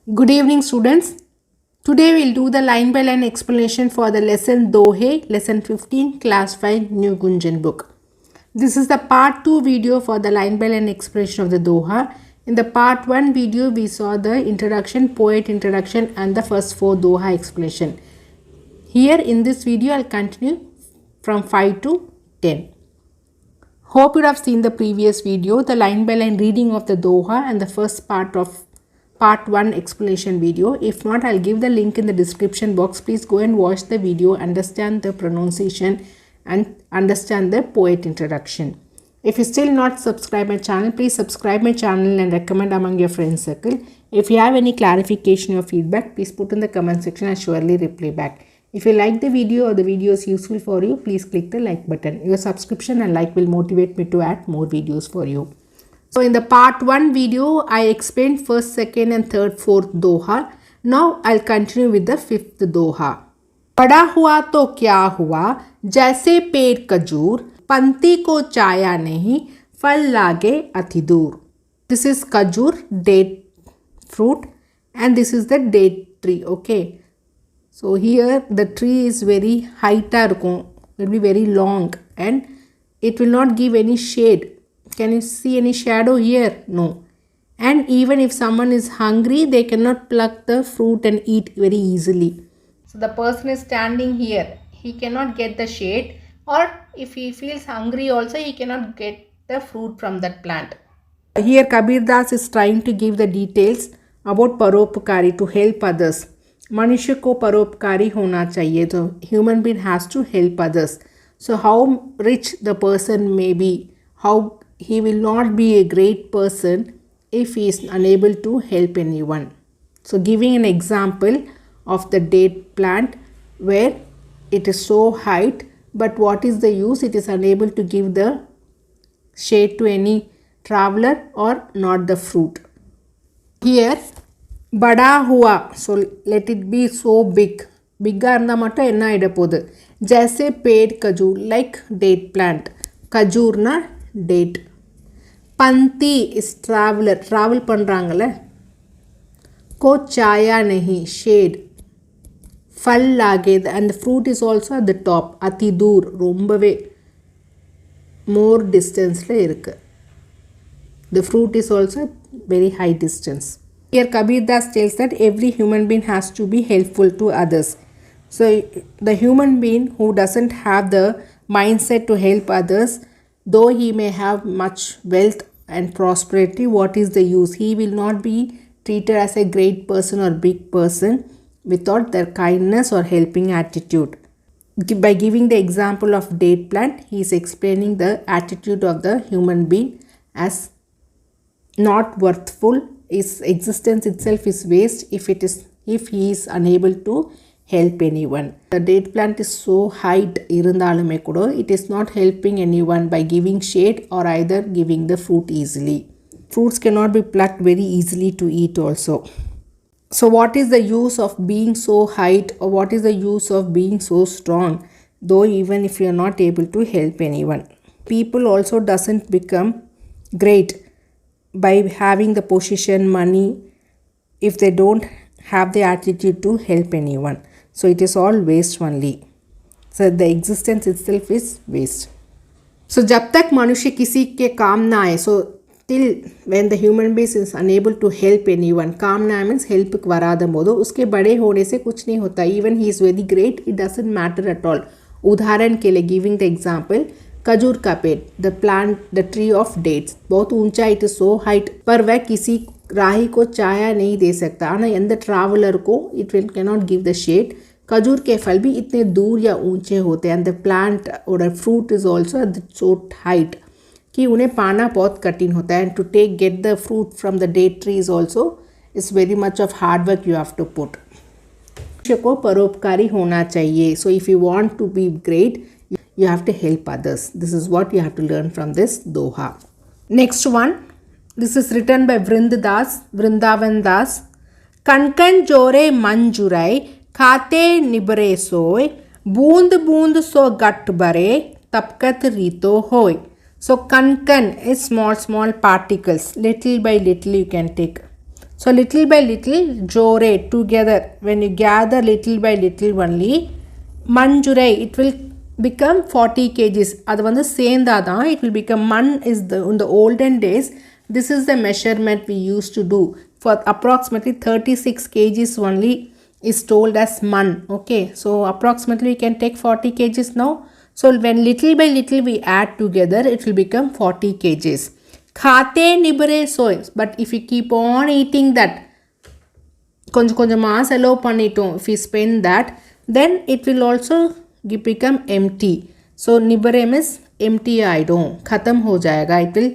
Good evening, students. Today we'll do the line by line explanation for the lesson Dohae, lesson 15, class 5, new Gunjan book. This is the part 2 video for the line by line explanation of the Doha. In the part 1 video, we saw the introduction, poet introduction and the first 4 Doha explanation. Here in this video, I'll continue from 5 to 10. Hope you have seen the previous video, the line by line reading of the Doha and the first part of part 1 explanation video. If not, I'll give the link in the description box. Please go and watch the video, understand the pronunciation and understand the poet introduction. If you still not subscribe my channel, please subscribe my channel and recommend among your friends circle. If you have any clarification or feedback, please put in the comment section. I'll surely reply back. If you like the video or the video is useful for you, please click the like button. Your subscription and like will motivate me to add more videos for you. So in the part 1 video, I explained first, second and third, fourth Doha. Now I'll continue with the fifth Doha. बड़ा हुआ तो क्या हुआ, जैसे पेड़ खजूर, पंक्ति को चाया नहीं, फल लागे अति दूर. This is खजूर, date fruit, and this is the date tree. Okay. So here the tree is very height, will be very long and it will not give any shade. Can you see any shadow here? No. And even if someone is hungry, they cannot pluck the fruit and eat very easily. So the person is standing here. He cannot get the shade, or if he feels hungry also, he cannot get the fruit from that plant. Here Kabir Das is trying to give the details about paropkari, to help others. मनुष्य को परोपकारी होना चाहिए, तो human being has to help others. So how rich the person may be, how he will not be a great person if he is unable to help anyone. So giving an example of the date plant where it is so height, but what is the use? It is unable to give the shade to any traveler or not the fruit. Here बड़ा हुआ, so let it be so big. Bigga irundha mattum enna aida podhu, jaise paid kajur, like date plant. Kajur na date. Panti is traveler, travel பண்றாங்கல. को छाया नहीं, shade. फल लागे, and the fruit is also at the top. अति दूर, ரொம்பவே more distance ல இருக்கு. The fruit is also very high distance. Here Kabir Das tells that every human being has to be helpful to others. So the human being who doesn't have the mindset to help others, though he may have much wealth and prosperity, what is the use? He will not be treated as a great person or big person without their kindness or helping attitude. By giving the example of date plant, he is explaining the attitude of the human being as not worthful. His existence itself is waste if he is unable to help anyone. The date plant is so height irundalume kuda, it is not helping anyone by giving shade or either giving the fruit easily. Fruits cannot be plucked very easily to eat also. So what is the use of being so height, or what is the use of being so strong, though even if you are not able to help anyone? People also doesn't become great by having the position, money, if they don't have the attitude to help anyone. So it is all waste only. So the existence itself is waste. So जब तक मनुष्य किसी के काम ना आए, so till when the human being is unable to help anyone, काम ना means help वराद मोदो, उसके बड़े होने से कुछ नहीं होता. Even he is very great, it doesn't matter at all. उदाहरण के लिए giving the example, खजूर का पेड़, the plant, the tree of dates, बहुत ऊंचा, इट इज सो हाइट, पर वह किसी राही को छाया नहीं दे सकता, आना एंड द ट्रैवलर को it will cannot give the shade. खजूर के फल भी इतने दूर या ऊंचे होते हैं, एंड द प्लांट और fruit is also at the so height कि उन्हें पाना बहुत कठिन होता है. And to take get the fruit from the date tree is also it's very much of hard work you have to put. मनुष्य को परोपकारी होना चाहिए. So if you want to be great, you have to help others. This is what you have to learn from this Doha. Next one, this is written by Vrindavan Das. Kankan jore manjurai, khate nibare soy, boond boond so gat bare, tapkat rito hoy. So kankan is small particles, little by little you can take. So little by little, jore, together. When you gather little by little only, manjure, it will become 40 kgs. அது வந்து சேர்ந்தாதான் it will become man is in the olden days. This is the measurement we used to do. For approximately 36 kgs only is told as man. Okay, so approximately we can take 40 kgs now. So when little by little we add together, it will become 40 kgs. Khate nibare soy. But if you keep on eating that, கொஞ்சம் கொஞ்சமாக செலவு பண்ணிட்டோம், if we spend that, then it will also become empty. So nibare means empty ஆயிடும், खत्म हो जाएगा, it will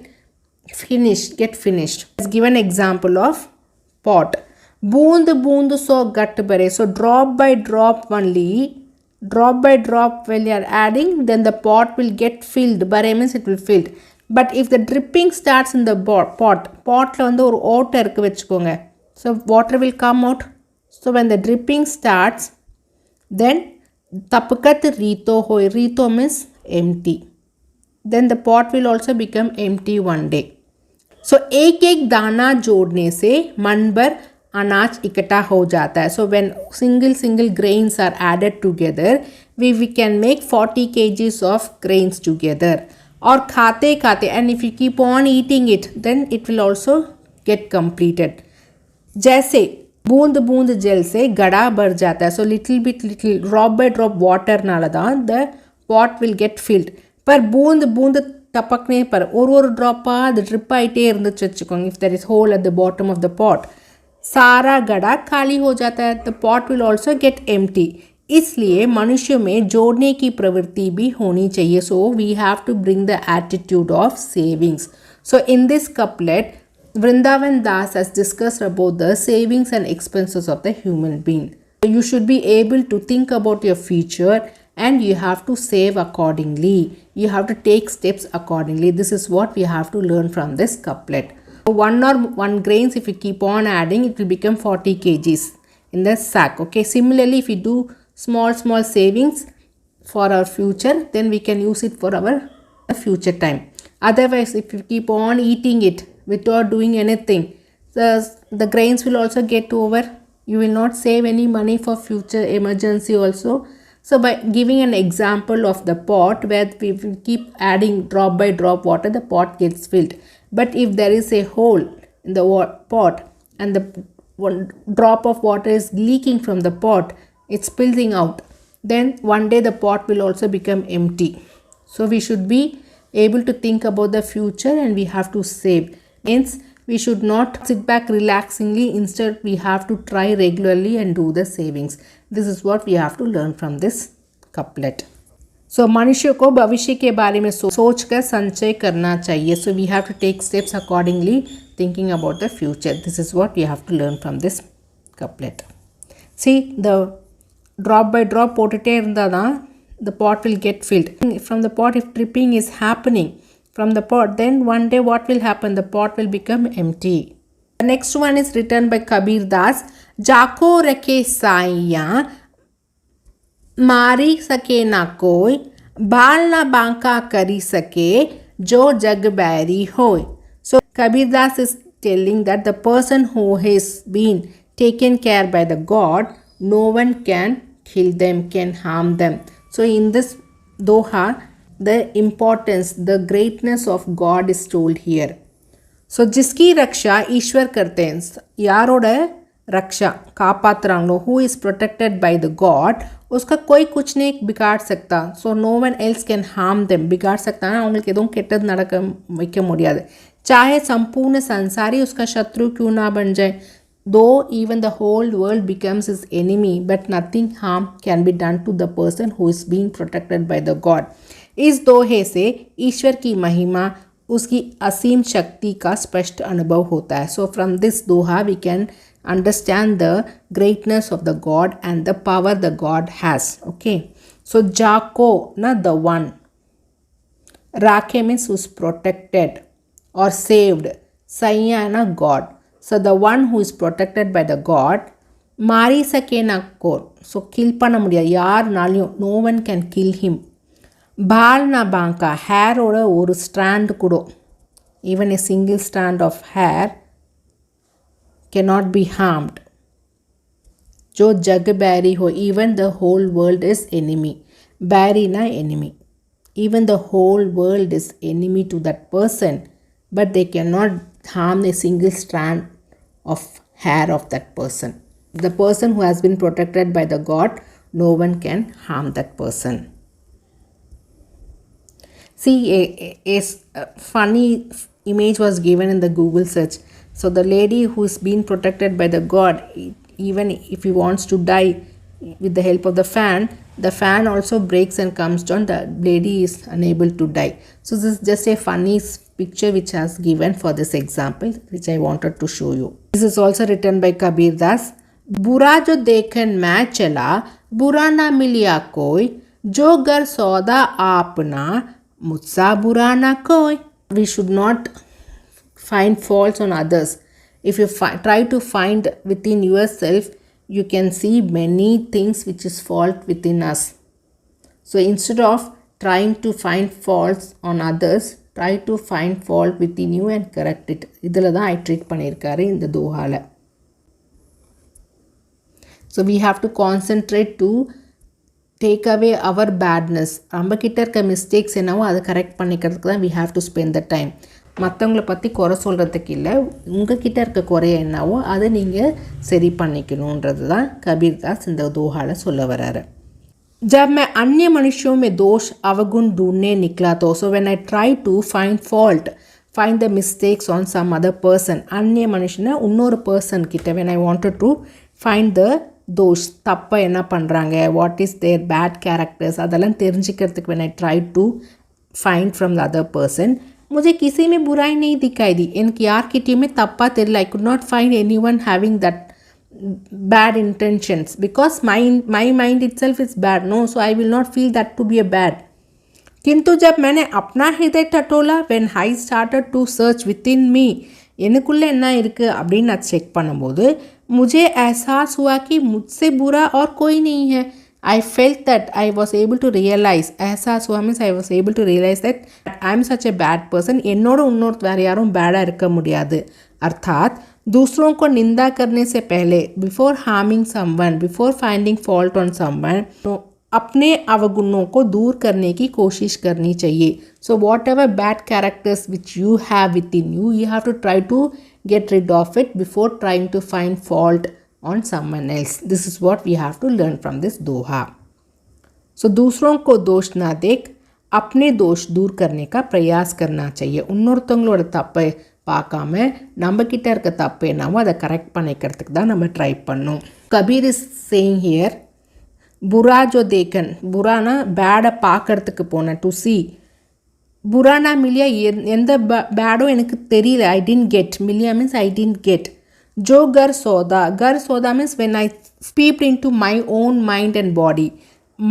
get finished. Let's give an example of pot. Boond boond so gut bare. So drop by drop only, drop by drop when you are adding, then the pot will get filled. Bare means it will filled. But if the dripping starts in the pot la வந்து ஒரு ஓட்டை இருக்கு வெச்சுக்கோங்க, so water will come out. So when the dripping starts, then tapkat rito hoy. Rito means empty. Then the pot will also become empty one day. So एक एक दाना जोड़ने से मन भर अनाज इकट्ठा हो जाता है. So when single grains are added together, we can make 40 kgs of grains together. Or खाते खाते, and if you keep on eating it, then it will also get completed. जैसे बूंद बूंद जल से गड़ा भर जाता है. So little drop by drop water नाला दान the pot will get filled. पर बूंद बूंद टपकने पर और ड्रॉपा the drip आइटे இருந்துச்சு வச்சுக்கோங்க, if there is hole at the bottom of the pot, सारा गड़ा खाली हो जाता है. the pot will also get empty. इसलिए मनुष्य में जोड़ने की प्रवृत्ति भी होनी चाहिए. So we have to bring the attitude of savings. So in this couplet, Vrindavan Das has discussed about the savings and expenses of the human being. You should be able to think about your future and you have to save accordingly. You have to take steps accordingly. This is what we have to learn from this couplet. One grains, if you keep on adding, it will become 40 kgs in the sack. Okay, similarly, if we do small savings for our future, then we can use it for our future time. Otherwise, if you keep on eating it without doing anything, the grains will also get over. You will not save any money for future emergency also. So by giving an example of the pot where we will keep adding drop by drop water, the pot gets filled. But if there is a hole in the pot and the one drop of water is leaking from the pot, it's spilling out, then one day the pot will also become empty. So we should be able to think about the future and we have to save. Hence we should not sit back relaxingly. Instead we have to try regularly and do the savings. This is what we have to learn from this couplet. So मनुष्य को भविष्य के बारे में सोच कर संचय करना चाहिए. So we have to take steps accordingly, thinking about the future. This is what we have to learn from this couplet. See, the drop by drop போட்டுட்டே இருந்தாதான் the pot will get filled. From the pot, if dripping is happening from the pot, then one day what will happen? The pot will become empty. The next one is written by Kabir Das. जाको रखे साइयां मारी सके ना कोई, बाल ना बांका करी सके जो जग बैरी होय. So Kabir Das is telling that the person who has been taken care by the God, no one can kill them, can harm them. So in this doha, the importance, the greatness of God is told here. So जिसकी रक्षा ईश्वर करते हैं, यारोட रक्षा कापात्रांगलो, who is protected by the God, उसका कोई कुछ नहीं बिगाड़ सकता. So no one else can harm them. बिगाड़ सकता है அவங்களுக்கு எதுவும் கெட்டது நடக்க வைக்க முடியாது. चाहे संपूर्ण संसारी उसका शत्रु क्यों ना बन जाए, though even the whole world becomes his enemy, but nothing harm can be done to the person who is being protected by the God. इस दोहे से ईश्वर की महिमा, उसकी असीम शक्ति का स्पष्ट अनुभव होता है. So from this doha we can understand the greatness of the God and the power the God has. Okay, so jako na the one, rakhe means who's protected or saved, saiya na God. So the one who is protected by the God, mari sake na kor, so kill panna mudiyadhu yaarnaliyum, no one can kill him. Bal na banka, hair oda oru strand kudo, even a single strand of hair cannot be harmed. Jo jug bari ho, even the whole world is enemy. Bari na enemy. Even the whole world is enemy to that person, but they cannot harm a single strand of hair of that person. The person who has been protected by the God, no one can harm that person. See, a funny image was given in the Google search. So the lady who is being protected by the God, even if he wants to die with the help of the fan also breaks and comes down. The lady is unable to die. So this is just a funny picture which has given for this example, which I wanted to show you. This is also written by Kabir Das. बुरा जो देखन मैं चला, बुरा ना मिलिया कोई, जो घर सौदा आपना, मुझसा बुरा ना कोई. We should not find faults on others. If you try to find within yourself, you can see many things which is fault within us. So instead of trying to find faults on others, try to find fault within you and correct it. Idhula da iterate pannirkaru in the dohala. So we have to concentrate to take away our badness. நம்ம கிட்ட இருக்க mistakes என்னவோ அதை correct பண்ணிக்கிறதுக்கு தான் we have to spend the time. மற்றவங்கள பற்றி குறை சொல்கிறதுக்கு இல்லை, உங்ககிட்ட இருக்க குறைய என்னவோ அதை நீங்கள் சரி பண்ணிக்கணுன்றது தான் கபீர் தாஸ் இந்த दोहाல சொல்ல வராரு. जब मैं अन्य मनुष्यों में दोष अवगुण ढूंढने निकला तो, so when I try to find fault, find the mistakes on some other person, अन्य मनुष्यना இன்னொரு person கிட்ட, when I wanted to find the दोष, தப்பா என்ன பண்ணுறாங்க, what is their bad characters, அதெல்லாம் தெரிஞ்சுக்கிறதுக்கு when I try to find from the other person, मुझे किसी में बुराई नहीं दिखाई दी. எனக்கு யார்கிட்டயுமே தப்பா தெரியல. I could not find anyone having that bad intentions because my mind itself is bad. No, so I will not feel that to be a bad. किंतु जब मैंने अपना हृदय टटोला, when I started to search within me, எனக்குள்ளே என்ன இருக்குது அப்படின்னு நான் செக் பண்ணும்போது मुझे एहसास हुआ कि मुझसे बुरा और कोई नहीं है. I felt that I was able to realize, एहसास हुआ means I was able to realize that I am such a bad person. என்னோட இன்னொரு வேறு யாரும் பேடாக இருக்க முடியாது. अर्थात दूसरों को निंदा करने से पहले, before harming someone, before finding fault on someone, तो अपने अवगुणों को दूर करने की कोशिश करनी चाहिए. So whatever bad characters which you have within you, you have to try to get rid of it before trying to find fault on someone else. This is what we have to learn from this doha. So दूसरों को दोष ना देख, अपने दोष दूर करने का प्रयास करना चाहिए. இன்னொருத்தவங்களோட தப்பை பார்க்காம நம்ம கிட்ட இருக்க தப்பு என்னவோ அதை கரெக்ட் பண்ணிக்கிறதுக்கு தான் நம்ம ட்ரை பண்ணணும். கபீர் இஸ் சேயிங் ஹியர், बुरा जो देखन, बुराना பேடை பார்க்கறதுக்கு போனேன், டு சி. புரானா மில்லியா எந்த பேடோ எனக்கு தெரியல, ஐ டென்ட் கெட். மில்லியா மீன்ஸ் ஐ டென்ட் கெட். जो घर सौदा means when I peeped into my own mind and body,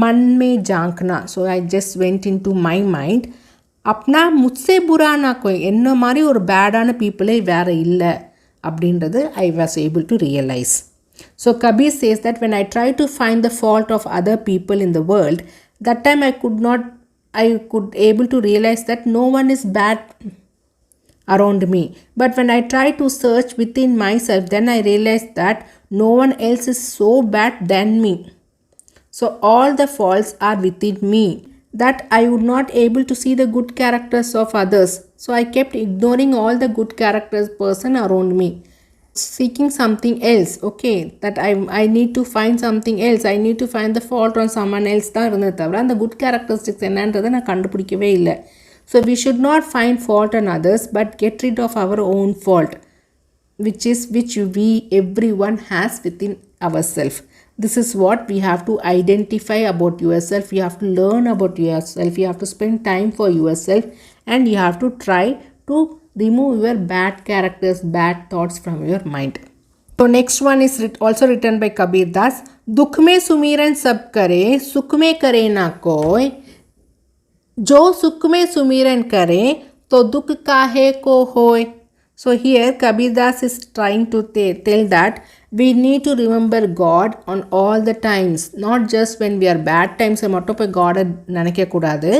मन में झांकना. So I just went into my mind. अपना मुझसे बुरा ना कोई, என்ன மாதிரி ஒரு பேடான பீப்புளே வேறு இல்லை அப்படின்றது I was able to realize. So Kabir says that when I try to find the fault of other people in the world, that time I could able to realize that no one is bad around me. But when I try to search within myself, then I realized that no one else is so bad than me. So all the faults are within me, that I would not able to see the good characters of others. So I kept ignoring all the good characters person around me, seeking something else. Okay, that I need to find something else, I need to find the fault on someone else தான் இருந்தது தவிர அந்த good characteristics என்னன்றதை நான் கண்டுபிடிக்கவே இல்லை. So we should not find fault on others, but get rid of our own fault, which everyone has within ourselves. This is what we have to identify about yourself. You have to learn about yourself. You have to spend time for yourself, and you have to try to remove your bad characters, bad thoughts from your mind. So next one is also written by Kabir Das. दुख में सुमिरन सब करे, सुख में करे ना कोई, जो सुख में सुमिरन करे तो दुख काहे को होय. So here Kabir Das is trying to tell that we need to remember God on all the times, not just when we are bad times. மட்டும் போய் God நினைக்க கூடாது.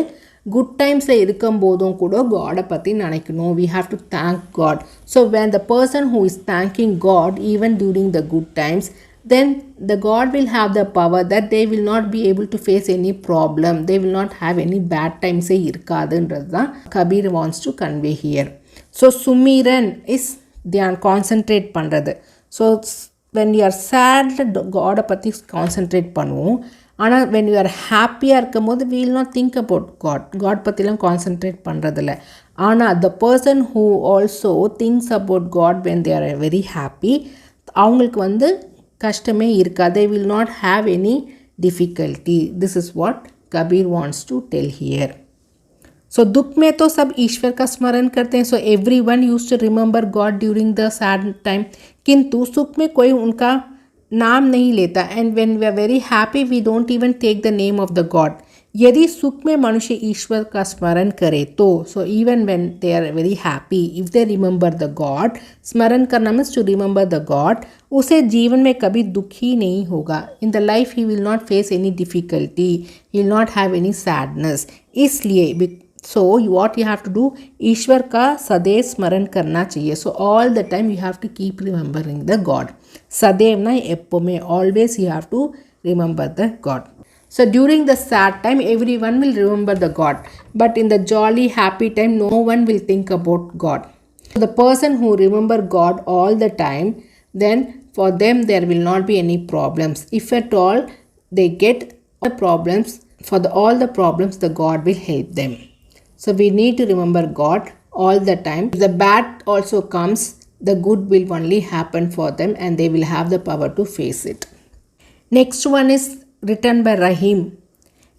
good timesல இருக்கும்போதும் கூட God பத்தி நினைக்கணும். We have to thank God. So when the person who is thanking God even during the good times, then the God will have the power that they will not be able to face any problem. They will not have any bad times இருக்காதுன்றது தான் Kabir wants to convey here. So Sumiran is தியான் concentrate பண்ணுறது. So when you are sad, God பற்றி concentrate பண்ணுவோம். ஆனால் when you are ஹாப்பியாக இருக்கும் போது we will not think about God பற்றிலாம் கான்சென்ட்ரேட் பண்ணுறதில்ல. ஆனால் the person who also thinks about God when they are very happy, அவங்களுக்கு கஷ்டமே இருக்கா. They will not have any difficulty. This is what Kabir wants to tell here. So दुख में तो सब ईश्वर का स्मरण करते हैं. So everyone used to remember God during the sad time. किंतु सुख में कोई उनका नाम नहीं लेता. And when we are very happy, we don't even take the name of the God. यदि सुख में मनुष्य ईश्वर का स्मरण करे तो, so even when they are very happy, if they remember the God, स्मरण करना means to remember the God, उसे जीवन में कभी दुख ही नहीं होगा. In the life he will not face any difficulty, he will not have any sadness. इसलिए so what you have to do, ईश्वर का सदैव स्मरण करना चाहिए. So all the time you have to keep remembering the God. सदैव ना एप्पोमे, always you have to remember the God. So during the sad time everyone will remember the God, but in the jolly happy time no one will think about God. So the person who remember God all the time, then for them there will not be any problems. If at all they get the problems, for all the problems the God will help them. So we need to remember God all the time. If the bad also comes, the good will only happen for them and they will have the power to face it. Next one is written by Rahim.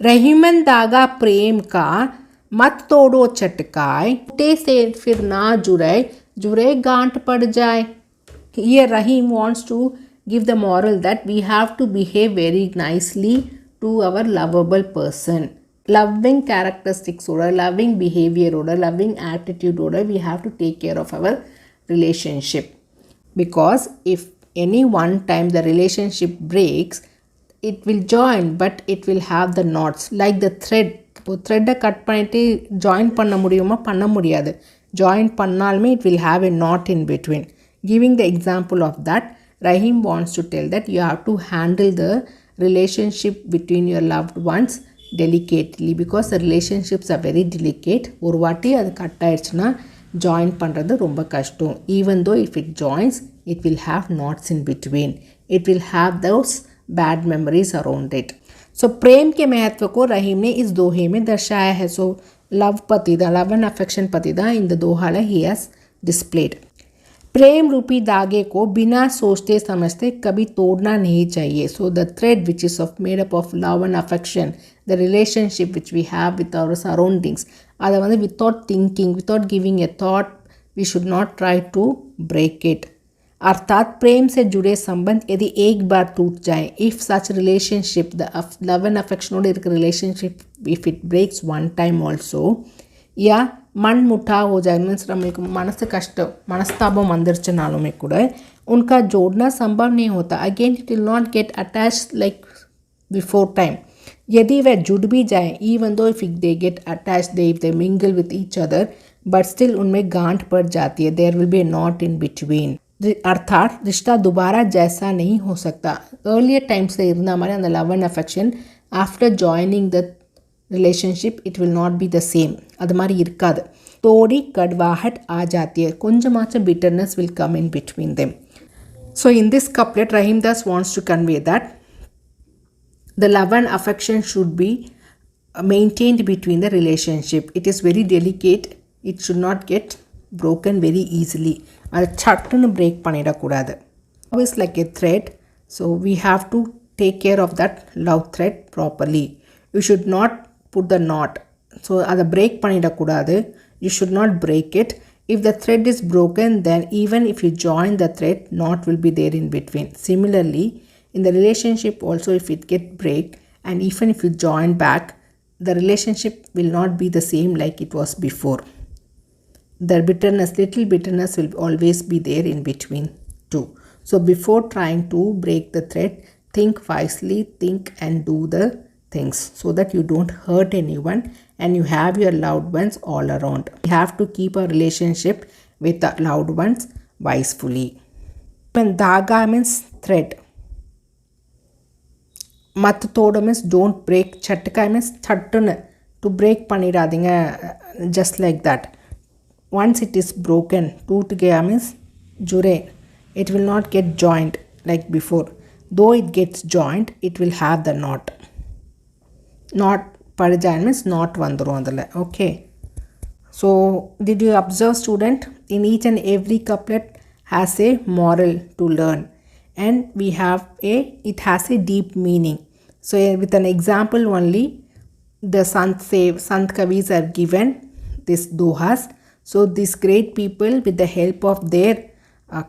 Rahiman दागा प्रेम का मत तोड़ो चटकाए, टूटे से फिर ना जुड़े, जुड़े गांठ पड़ जाए. Here Rahim wants to give the moral that we have to behave very nicely to our lovable person. Loving characteristics or loving behavior or loving attitude or we have to take care of our relationship. Because if any one time the relationship breaks, it will join but it will have the knots like the thread. Thread cut பண்ணிட்டு join பண்ண முடியுமா? பண்ண முடியாது. Join பண்ணாலுமே it will have a knot in between. Giving the example of that, Rahim wants to tell that you have to handle the relationship between your loved ones delicately because the relationships are very delicate. ஒரு வாட்டி அது cut ஆயிடுச்சுன்னா join பண்ணுறது ரொம்ப கஷ்டம். Even though if it joins, it will have knots in between. It will have those bad memories around it. So प्रेम के महत्व को रहीम ने इस दोहे में दर्शाया है. So love पतिदा, love and affection पतिदा in the Doha he has displayed. प्रेम रूपी धागे को बिना सोचते समझते कभी तोड़ना नहीं चाहिए. So the thread which is made up of love and affection, the relationship which we have with our surroundings, அதை without thinking, without giving a thought, we should not try to break it. अर्थात प्रेम से जुड़े संबंध यदि एक बार टूट जाए, if such relationship, the love and affection ओड एक relationship, if it breaks one time also, या मन मुठाव हो जाए, मीन्स நம்மளுக்கு மனசு கஷ்டம் மனஸ்தாபம் வந்துருச்சுனாலுமே கூட उनका जोड़ना संभव नहीं होता. Again it will not get attached like before time. यदि वह जुड़ भी जाए, even though if they get attached, if they mingle with each other, but still उनमें गांठ पड़ जाती है. There will be a knot in between. अर्थात रिश्ता दोबारा जैसा नहीं हो सकता. अर्लियर टाइम्स இருந்த மாதிரி அந்த love and affection after joining the relationship it will not be the same. அது மாதிரி இருக்காது. थोड़ी कड़वाहट आ जाती है, கொஞ்சமாச்சும் bitterness will come in between them. So in this couplet Rahim Das wants to convey that the love and affection should be maintained between the relationship. It is very delicate. It should not get broken very easily. அது சட்டுன்னு break பண்ணிடக்கூடாது. Love is like a thread, so we have to take care of that love thread properly. You should not put the knot. So அதை break பண்ணிடக்கூடாது. You should not break it. If the thread is broken, then even if you join the thread, knot will be there in between. Similarly, in the relationship also, if it get break and even if you join back, the relationship will not be the same like it was before. The bitterness, little bitterness will always be there in between too. So before trying to break the thread, think wisely, think and do the things so that you don't hurt anyone and you have your loved ones all around. We have to keep a relationship with our loved ones wisely. When dhaga means thread. Mattoda means don't break. Chatka means chattuna, to break paniradinga, just like that. Once it is broken, toot gaya means jure, it will not get joined like before. Though it gets joined, it will have the knot. Knot padijan means knot vandru andala. Okay, so did you observe, student? In each and every couplet has a moral to learn, and we have it has a deep meaning. So with an example only, the Sant Kavis are given this dohas. So these great people, with the help of their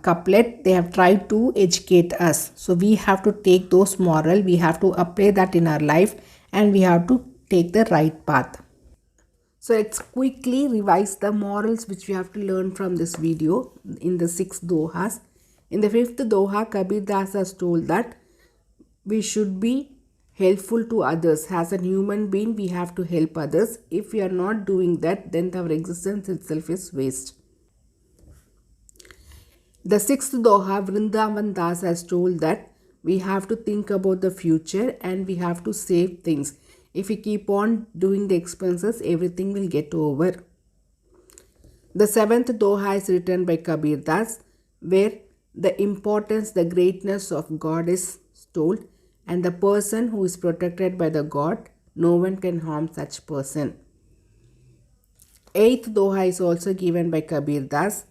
couplet, they have tried to educate us. So we have to take those moral, we have to apply that in our life, and we have to take the right path. So let's quickly revise the morals which we have to learn from this video in the 6 dohas. In the 5th doha, Kabir Das has told that we should be helpful to others. As a human being, we have to help others. If we are not doing that, then our existence itself is waste. The 6th doha, Vrindavan Das has told that we have to think about the future and we have to save things. If we keep on doing the expenses, everything will get over. The 7th doha is written by Kabir Das, where the importance, the greatness of God is told, and the person who is protected by the God, no one can harm such person. 8th doha is also given by Kabir Das.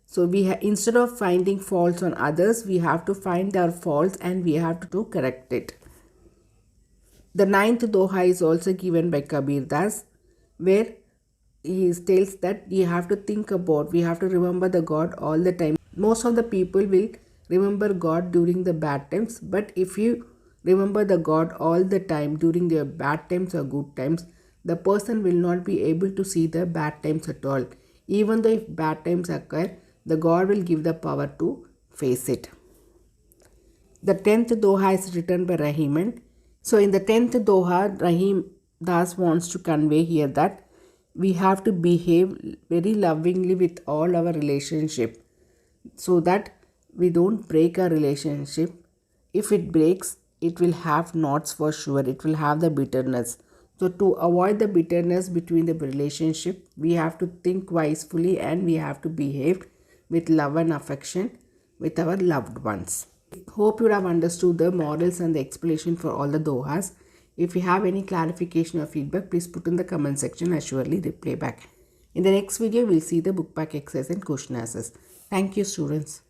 So instead of finding faults on others, we have to find our faults and we have to correct it. The 9th doha is also given by Kabir Das, where he tells that you have to think about, we have to remember the God all the time. Most of the people will remember God during the bad times, but if you remember the God all the time during their bad times or good times, the person will not be able to see the bad times at all. Even though if bad times occur, the God will give the power to face it. The 10th doha is written by Rahiman. So in the 10th doha, Rahim Das wants to convey here that we have to behave very lovingly with all our relationship, so that we don't break our relationship. If it breaks, it will have knots for sure. It will have the bitterness. So to avoid the bitterness between the relationship, we have to think wisely and we have to behave with love and affection with our loved ones. Hope you have understood the morals and the explanation for all the dohas. If you have any clarification or feedback, please put in the comment section. I surely reply back. In the next video, we'll see the book back exercise and question answers. Thank you, students.